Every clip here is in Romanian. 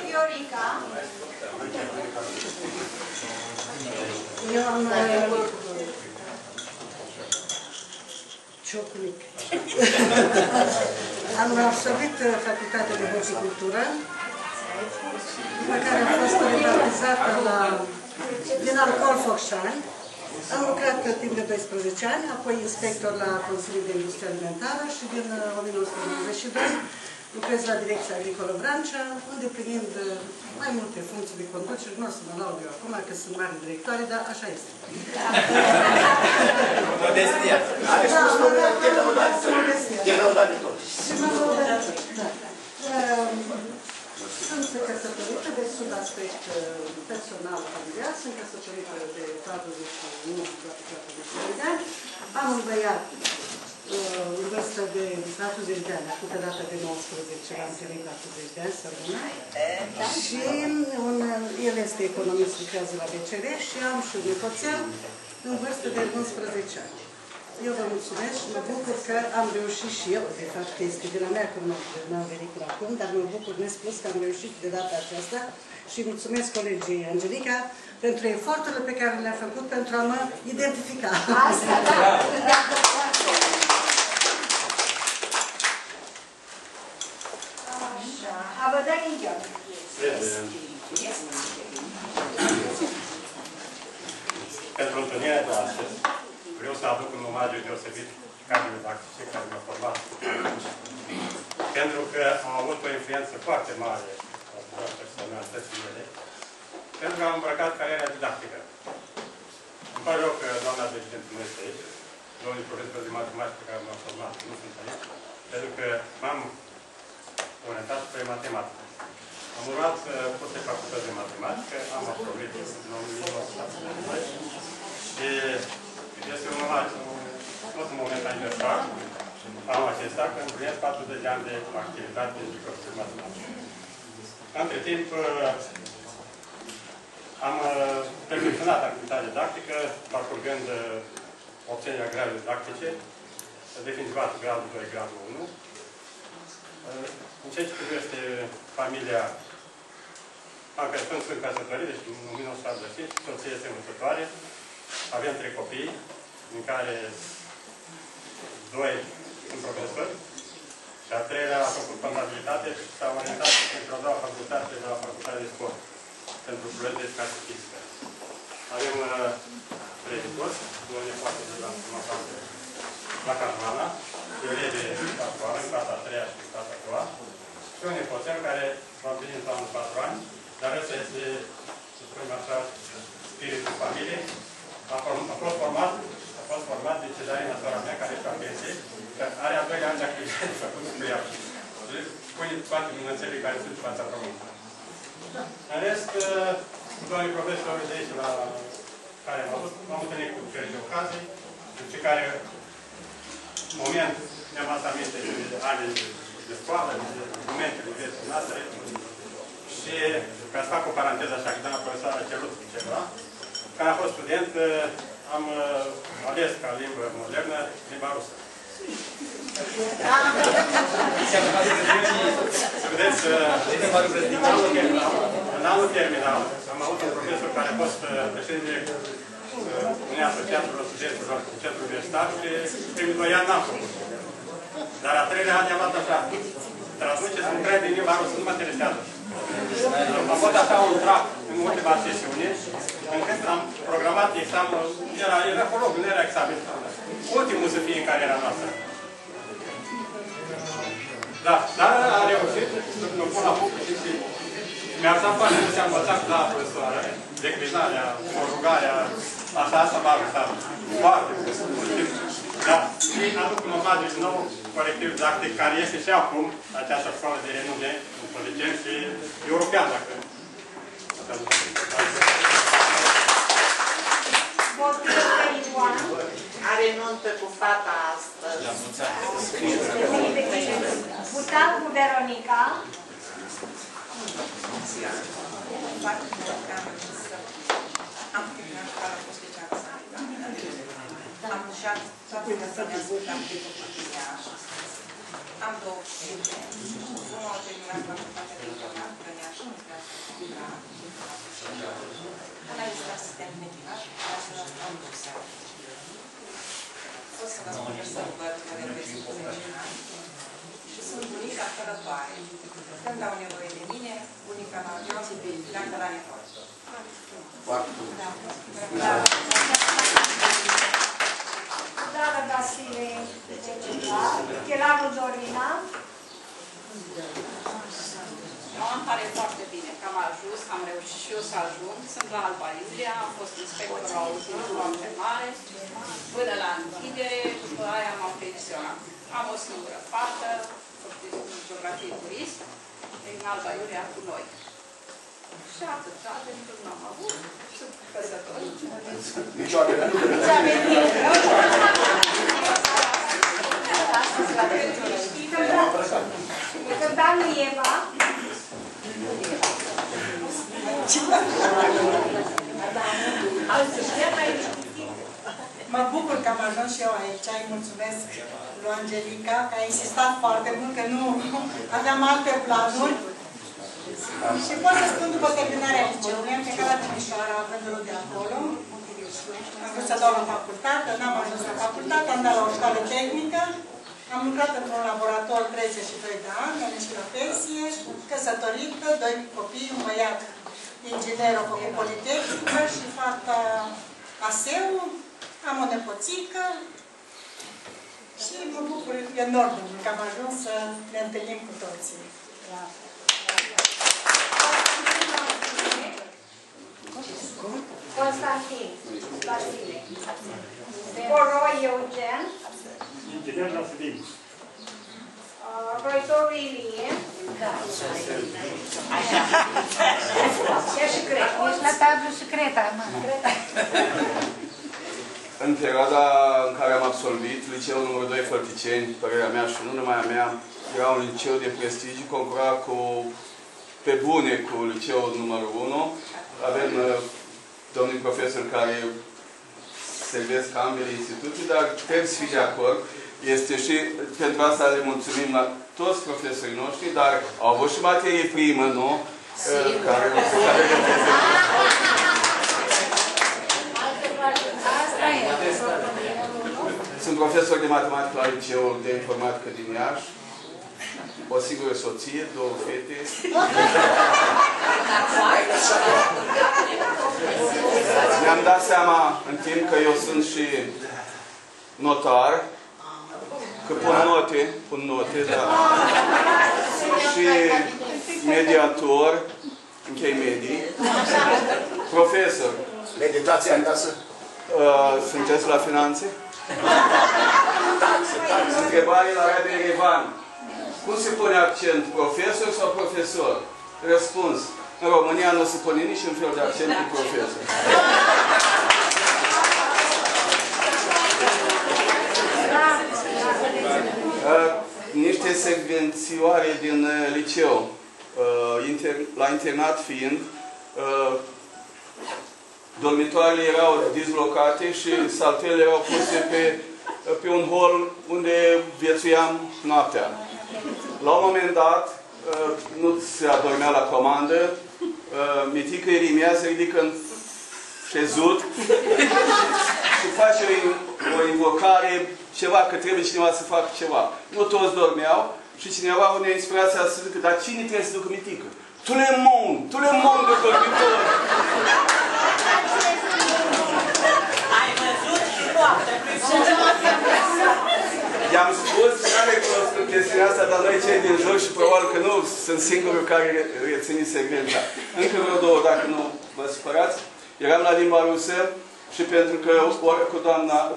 Viorica. Eu am ciocnic. Am absolvit facultatea de horticultură, după care am fost repartizată din Alcool Focșani. Am lucrat timp de 12 ani, apoi inspector la Consiliul de Industrie Alimentară și din 1992 lucrez la Direcția Agricolă Vrancea, îndeplinind mai multe funcții de conducere. Nu o să mă laud eu acum, că sunt mari directoare, dar așa este. Modestia. Sunt căsătorită de sub aspect personal familiar, sunt căsătorită de 41 de ani, am un băiat în vârstă de 40 de ani, acum pe data de 19, am primit 40 de ani, să rămână. Și el este economist, lucrează la BCR și am și un nepoțel în vârstă de 11 ani. Eu vă mulțumesc și mă bucur că am reușit și eu, de fapt este vina mea că nu am venit până acum, dar mă bucur nespus că am reușit de data aceasta și mulțumesc colegii Angelica pentru eforturile pe care le-a făcut pentru a mă identifica. Asta, da. Așa, Abădăi Indian. Pentru întâlnirea de astăzi, vreau să aduc un omagiu deosebit cadrului didactice care m-a format. Pentru că au avut o influență foarte mare asupra personalității mele, pentru că am îmbrăcat cariera didactică. Îmi pare rău că doamna președinte nu este aici, domnul profesor de matematică care m-a format nu sunt aici, pentru că m-am orientat spre matematică. Am urmat cursul facultății de matematică, am absolvit în 1972 și este un moment aniversar anul acesta, când împlinesc 40 de ani de activitate de profesor matematică. Între timp, am perfecționat activitatea didactică, parcurgând obținerea gradului didactice, definitivat gradul 2, gradul 1. În ceea ce privește familia, sunt căsătorit, deci în 1970, soție este învățătoare, avem 3 copii, din care 2 sunt profesori și a 3-lea a făcut contabilitate și s-a orientat pentru a doua facultate la Facultatea de Sport, pentru proiecte de educație fizică. Avem 3 nepoți, un nepoate de la Caruana, Iulie de 4 ani, clasa a 3-a și clasa a 2-a, și un nepoțel care va împlini în anul 4 ani, dar ăsta este, să spunem așa, spiritul familiei. A fost format de Cezarina, sora mea, care este la pensie, că are a 2 ani de activitate făcută cu ea. Și pune toate minunățele care sunt în fața pământului. În rest, doamne profesori de aici, la care m-am întâlnit cu diferite ocazii, în care moment mi-am luat aminte de ani de școală, de momente de vieții noastre. Și, ca să fac o paranteză așa, că doamna profesoară a cerut ceva, când am fost student, am ales ca limbă modernă limba rusă. Vedeți, în anul terminal am avut un profesor care a fost președinte unei asociații de studenților cu centru universitar și primul 2 ani n-am făcut. Dar a 3-lea an i-am luat așa. Traduceți un cred din limba rusă, nu mă interesează. Am avut așa un trac în ultima sesiune, încât am programat examenul, era prolog, nu era examen. Ultimul să fie în cariera noastră. Da, dar a reușit, nu pun la punct și mi-a dat foarte mult să am învățat la profesoară, declinarea, conjugarea, asta m-a ajutat foarte mult. Da, și aduc un omagiu din nou colectiv didactic, care este și acum această școală de renume, politician și european, dacă... Are nuntă cu fata astăzi. Butan cu Veronica. Am terminat școala cu specializare. Am și toată viața mea am făcut așa. Am două fete. Unul a terminat facultatea de informatică în Iași, lucrează la una este asistent medical, lucrează la Bruxelles. O să vă spun că sunt văd că reprezint medicinal și sunt bunica călătoare. Când au nevoie de mine, bunica la avion, pleacă la nevoie. Dana Vasile, Chelanu Dorina. Îmi pare foarte bine că am ajuns, am reușit și eu să ajung. Sunt la Alba Iulia, am fost inspector la auzitor foarte mare, până la închidere, după aia m-am pensionat. Am o singură fată, geografie turist, în Alba Iulia cu noi. Și atât, pentru că n-am avut, sunt căsătorit. Nici o avere. Cântanu Eva. Mă bucur că am ajuns și eu aici. Îi mulțumesc lui Angelica, că a insistat foarte mult, că nu aveam alte planuri. Și pot să spun, după terminarea liceului, am plecat la Timișoara, având-o de acolo. Am vrut să dau la facultate, n-am ajuns la facultate, am dat la o școală tehnică. Am lucrat într-un laborator 32 de ani, am ieșit la pensie, căsătorită, 2 copii, un băiat inginer, a făcut politehnică și fata ASEU, am o nepoțică și mă bucur enorm că am ajuns să ne întâlnim cu toții. Constantin Vasile. Coroi Eugen. Inginer la Sibiu. Roitoru Ilie. Ce și cred. Ești la tablu și Creta, mă. În perioada în care am absolvit liceul numărul 2 Fălticeni, părerea mea și nu numai a mea, era un liceu de prestigiu, concura pe bune cu liceul numărul 1. Avem domnii profesori care servesc ambele instituții, dar trebuie să fii de acord. Este și pentru asta le mulțumim la toți profesorii noștri, dar au avut și materie primă, nu? Care sunt profesor de matematică la liceul de informatică din Iași. O singură soție, 2 fete. Mi-am dat seama în timp că eu sunt și notar, că pun note, dar și mediator, închei medii, profesor. Meditația acasă? Sunteți la finanțe? Întrebare la Radio Erevan. Cum se pune accent? Profesor sau profesor? Răspuns. În România nu se pune niciun fel de accent cu profesor. Niște secvențioare din liceu. La internat fiind, dormitoarele erau dislocate și saltelele erau puse pe un hol unde viețuiam noaptea. La un moment dat, nu se adormea la comandă, mitică Irimia se ridică în șezut și face o invocare, ceva, că trebuie cineva să facă ceva. Nu toți dormeau și cineva avea inspirația să zică, dar cine trebuie să ducă mitică? Tout le monde de dormitor. Ai văzut și poate. I-am spus, n-are rost în chestiunea asta, dar noi cei din jur și probabil că nu sunt singurul care reține secvența. Încă vreo 2, dacă nu vă supărați. Eram la limba rusă și pentru că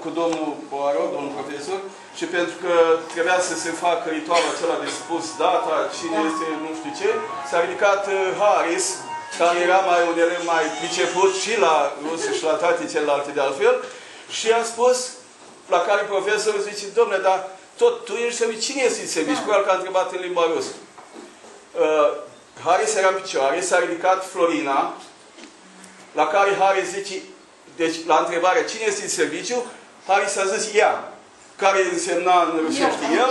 cu domnul Boaro, domnul profesor, și pentru că trebuia să se facă ritualul acela de spus data, cine este nu știu ce, s-a ridicat Harris, care era un elev mai priceput și la rusă și la toate celelalte de altfel, și a spus, la care profesorul zice, dom'le, dar tot tu ești serviciu, cine este serviciu? Probabil că a întrebat în limba rusă. Harris era în picioare, s-a ridicat Florina, la care Harris zice, deci la întrebarea cine este în serviciu, Harris a zis ea, care însemna în rusește el,